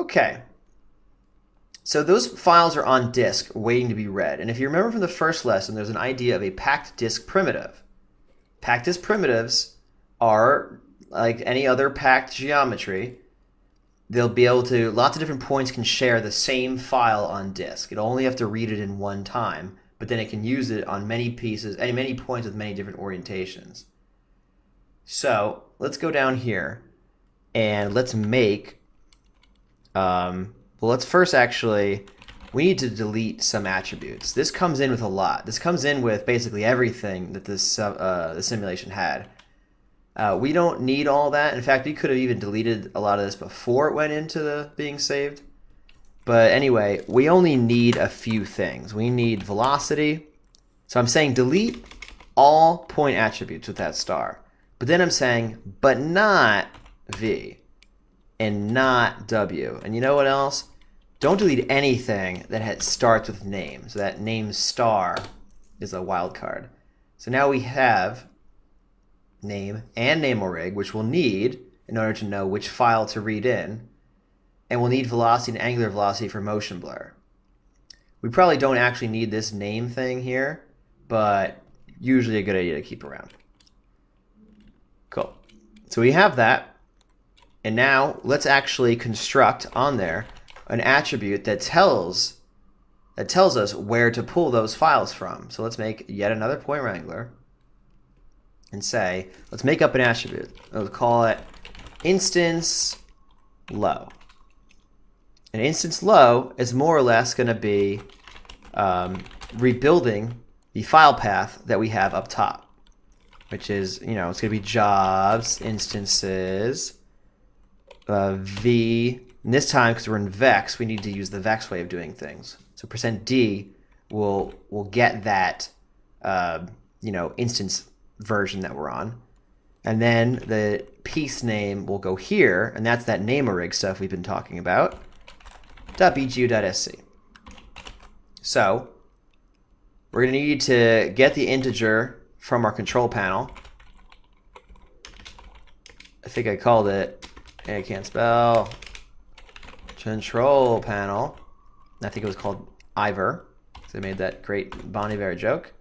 Okay. So those files are on disk waiting to be read. And if you remember from the first lesson, there's an idea of a packed disk primitive. Packed disk primitives are like any other packed geometry. They'll be able to, lots of different points can share the same file on disk. It'll only have to read it in one time, but then it can use it on many pieces, and many points with many different orientations. So let's go down here and let's make, well, let's first actually, we need to delete some attributes. This comes in with a lot. This comes in with basically everything that this the simulation had. We don't need all that. In fact, we could have even deleted a lot of this before it went into the being saved. But anyway, we only need a few things. We need velocity. So I'm saying delete all point attributes with that star. But then I'm saying, but not V and not W. And you know what else? Don't delete anything that starts with name. So that name star is a wildcard. So now we have name and name-orig, which we'll need in order to know which file to read in. And we'll need velocity and angular velocity for motion blur. We probably don't actually need this name thing here, but usually a good idea to keep around. Cool. So we have that. And now let's actually construct on there an attribute that tells us where to pull those files from. So let's make yet another point wrangler and say, let's make up an attribute. We'll call it instance low. An instance low is more or less going to be rebuilding the file path that we have up top, which is, it's going to be jobs, instances, V. And this time, because we're in vex, we need to use the vex way of doing things. So %d will get that, instance version that we're on. And then the piece name will go here, and that's that name-orig stuff we've been talking about, .bgu.sc. So we're going to need to get the integer from our control panel. I think I called it, I can't spell, control panel. I think it was called Ivor. So they made that great Bon Iver joke.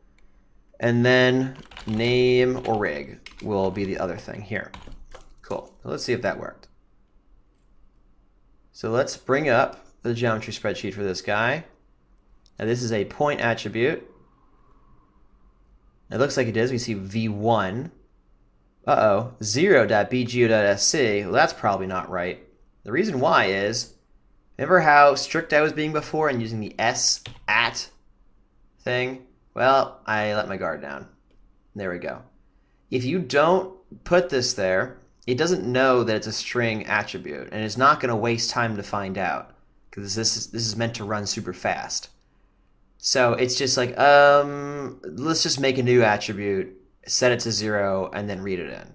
And then name-orig will be the other thing here. Cool. So let's see if that worked. So let's bring up the geometry spreadsheet for this guy. Now this is a point attribute. It looks like it is. We see v1. Uh-oh. 0.bgu.sc. Well, that's probably not right. The reason why is, remember how strict I was being before and using the s at thing? Well, I let my guard down. There we go. If you don't put this there, it doesn't know that it's a string attribute, and it's not going to waste time to find out, because this is meant to run super fast. So it's just like, let's just make a new attribute, set it to 0, and then read it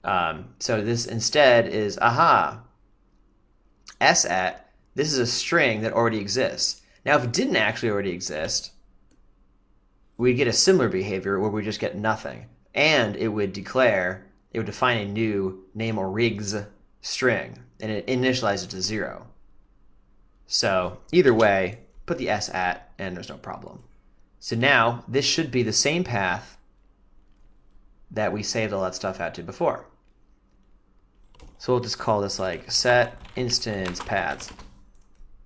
in. So this instead is, s at, this is a string that already exists. Now if it didn't actually already exist, we'd get a similar behavior where we just get nothing. And it would define a new name-origs string, and it initializes it to 0. So either way, put the s at, and there's no problem. So now this should be the same path that we saved all that stuff out to before. So we'll just call this like set instance paths.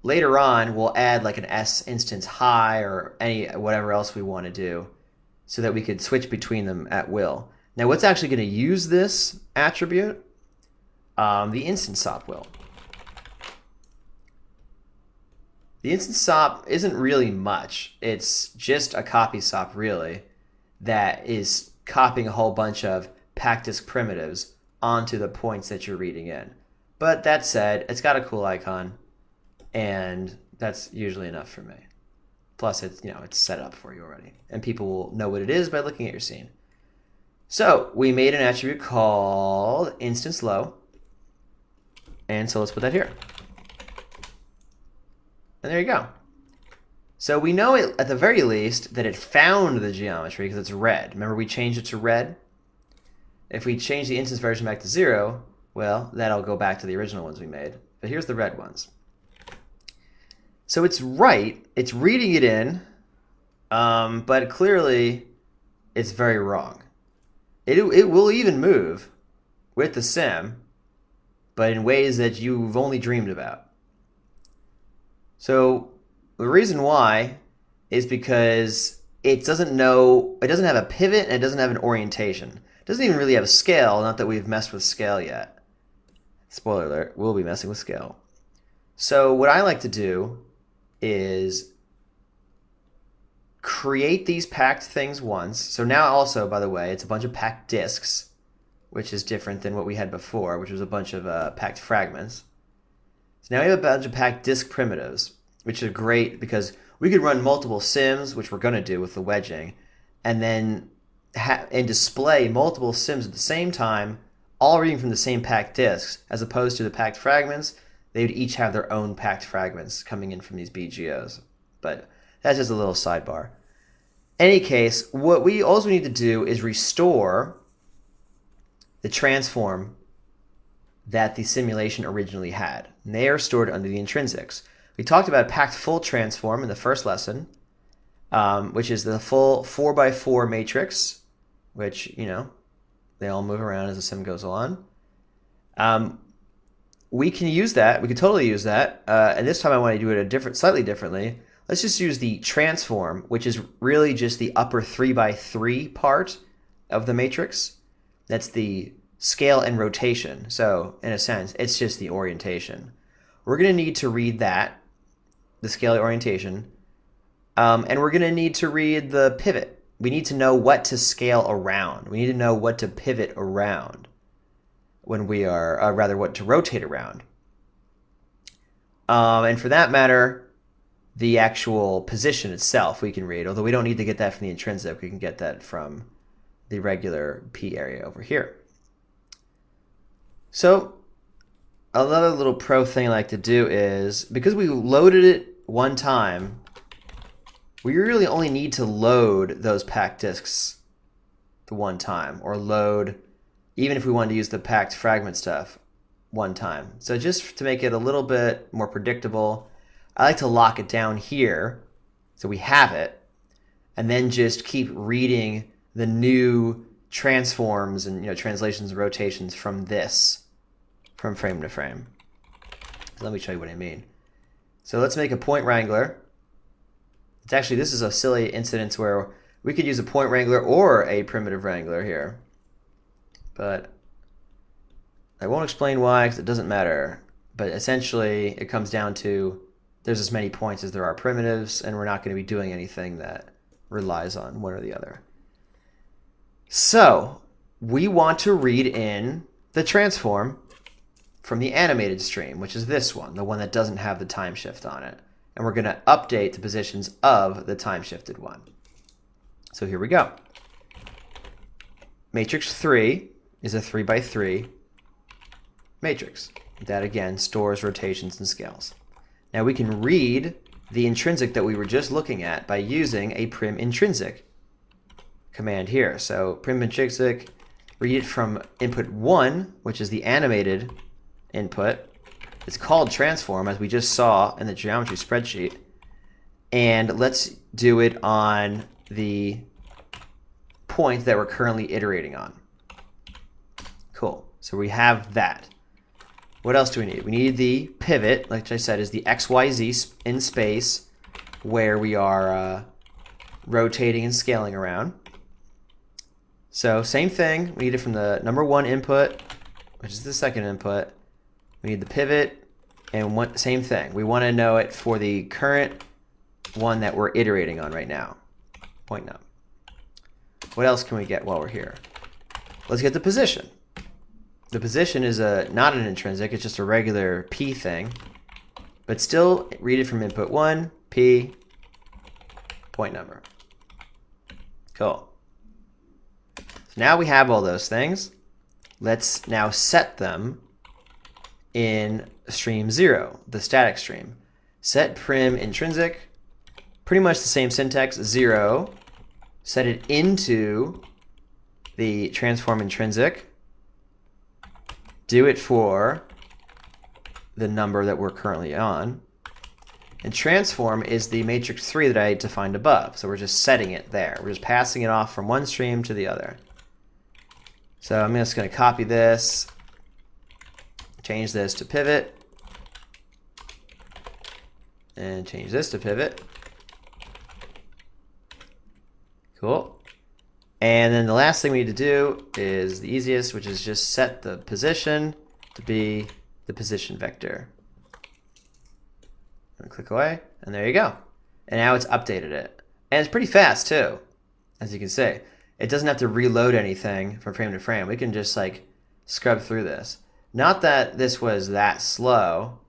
Later on, we'll add like an s instance high or whatever else we want to do so that we could switch between them at will. Now what's actually going to use this attribute? The instance sop will. The instance sop isn't really much. It's just a copy sop really that is copying a whole bunch of packed disk primitives onto the points that you're reading in. But that said, it's got a cool icon, and that's usually enough for me. Plus, it's set up for you already, and people will know what it is by looking at your scene. So we made an attribute called instance low, and so let's put that here. And there you go. So we know it, at the very least, that it found the geometry because it's red. Remember we changed it to red? If we change the instance version back to 0, well, that'll go back to the original ones we made. but here's the red ones. So it's right, it's reading it in, but clearly it's very wrong. It will even move with the sim, but in ways that you've only dreamed about. So the reason why is because it doesn't have a pivot and it doesn't have an orientation. It doesn't even really have a scale, not that we've messed with scale yet. Spoiler alert, we'll be messing with scale. So what I like to do is create these packed things once. So now also, by the way, it's a bunch of packed disks, which is different than what we had before, which was a bunch of packed fragments. So now we have a bunch of packed disk primitives, which is great because we could run multiple sims, which we're going to do with the wedging, and then display multiple sims at the same time, all reading from the same packed disks, as opposed to the packed fragments. They would each have their own packed fragments coming in from these BGOs. But that's just a little sidebar. In any case, what we also need to do is restore the transform that the simulation originally had. And they are stored under the intrinsics. We talked about packed full transform in the first lesson, which is the full 4x4 matrix, which, you know, they all move around as the sim goes on. We can use that. We can totally use that. And this time I want to do it slightly differently. Let's just use the transform, which is really just the upper 3x3 part of the matrix. That's the scale and rotation. So in a sense, it's just the orientation. We're going to need to read that, the scale orientation, and we're going to need to read the pivot. We need to know what to scale around. We need to know what to pivot around when we are, rather what to rotate around. And for that matter, the actual position itself we can read, although we don't need to get that from the intrinsic. We can get that from the regular P area over here. So another little pro thing I like to do is, because we loaded it one time, we really only need to load those packed disks the one time, or load, even if we wanted to use the packed fragment stuff, one time. So just to make it a little bit more predictable, I like to lock it down here so we have it, and then just keep reading the new transforms and, you know, translations and rotations from this, from frame to frame. So let me show you what I mean. So let's make a point wrangler. It's actually, this is a silly incident where we could use a point wrangler or a primitive wrangler here, but I won't explain why because it doesn't matter. But essentially it comes down to there's as many points as there are primitives, and we're not going to be doing anything that relies on one or the other. So we want to read in the transform from the animated stream, which is this one, the one that doesn't have the time shift on it. And we're going to update the positions of the time shifted one. So here we go. Matrix 3 is a 3x3 matrix. That again stores rotations and scales. Now we can read the intrinsic that we were just looking at by using a prim intrinsic command here. So prim intrinsic, read it from input 1, which is the animated input. It's called transform, as we just saw in the geometry spreadsheet. And let's do it on the point that we're currently iterating on. Cool. So we have that. What else do we need? We need the pivot, like I said, is the XYZ in space where we are rotating and scaling around. So same thing. We need it from the number 1 input, which is the second input. We need the pivot, and same thing. We want to know it for the current one that we're iterating on right now. Point num. What else can we get while we're here? Let's get the position. The position is not an intrinsic, it's just a regular P thing. But still read it from input 1, P, point number. Cool. So now we have all those things. Let's now set them in stream 0, the static stream. Set prim intrinsic, pretty much the same syntax, 0. Set it into the transform intrinsic. Do it for the number that we're currently on. And transform is the matrix 3 that I defined above. So we're just setting it there. We're just passing it off from one stream to the other. So I'm just going to copy this, change this to pivot, and change this to pivot. Cool. And then the last thing we need to do is the easiest, which is just set the position to be the position vector. And click away, and there you go. And now it's updated it. And it's pretty fast too, as you can see. It doesn't have to reload anything from frame to frame. We can just like scrub through this. Not that this was that slow,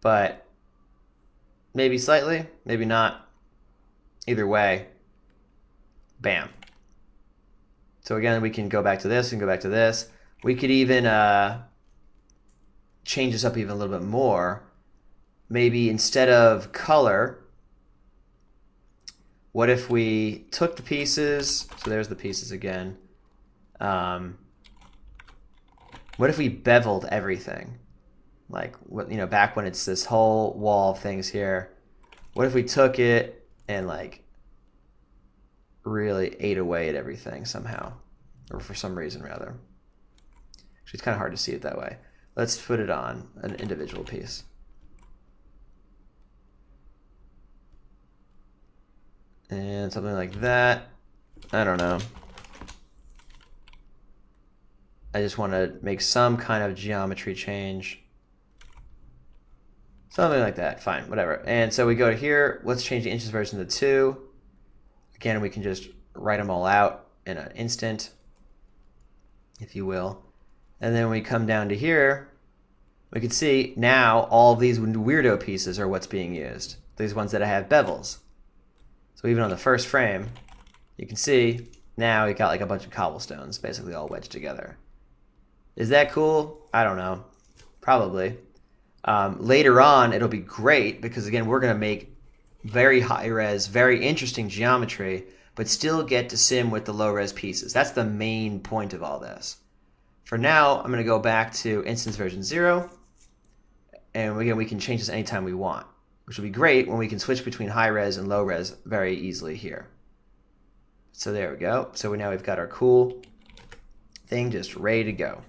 but maybe slightly, maybe not. Either way, bam. So again, we can go back to this and go back to this. We could even change this up even a little bit more. Maybe instead of color, what if we took the pieces? So there's the pieces again. What if we beveled everything? Like, what, you know, back when it's this whole wall of things here. What if we took it and like really ate away at everything somehow, or for some reason rather? Actually, it's kind of hard to see it that way. Let's put it on an individual piece. And something like that. I don't know. I just want to make some kind of geometry change. Something like that. Fine, whatever. And so we go to here. Let's change the inches version to 2. Again, we can just write them all out in an instant, if you will. And then we come down to here. We can see now all of these weirdo pieces are what's being used. These ones that have bevels. So even on the first frame, you can see now we got like a bunch of cobblestones basically all wedged together. Is that cool? I don't know. Probably. Later on, it'll be great because, again, we're going to make very high-res, very interesting geometry, but still get to sim with the low-res pieces. That's the main point of all this. For now, I'm going to go back to instance version 0, and again, we can change this anytime we want, which will be great when we can switch between high-res and low-res very easily here. So there we go. So now we've got our cool thing just ready to go.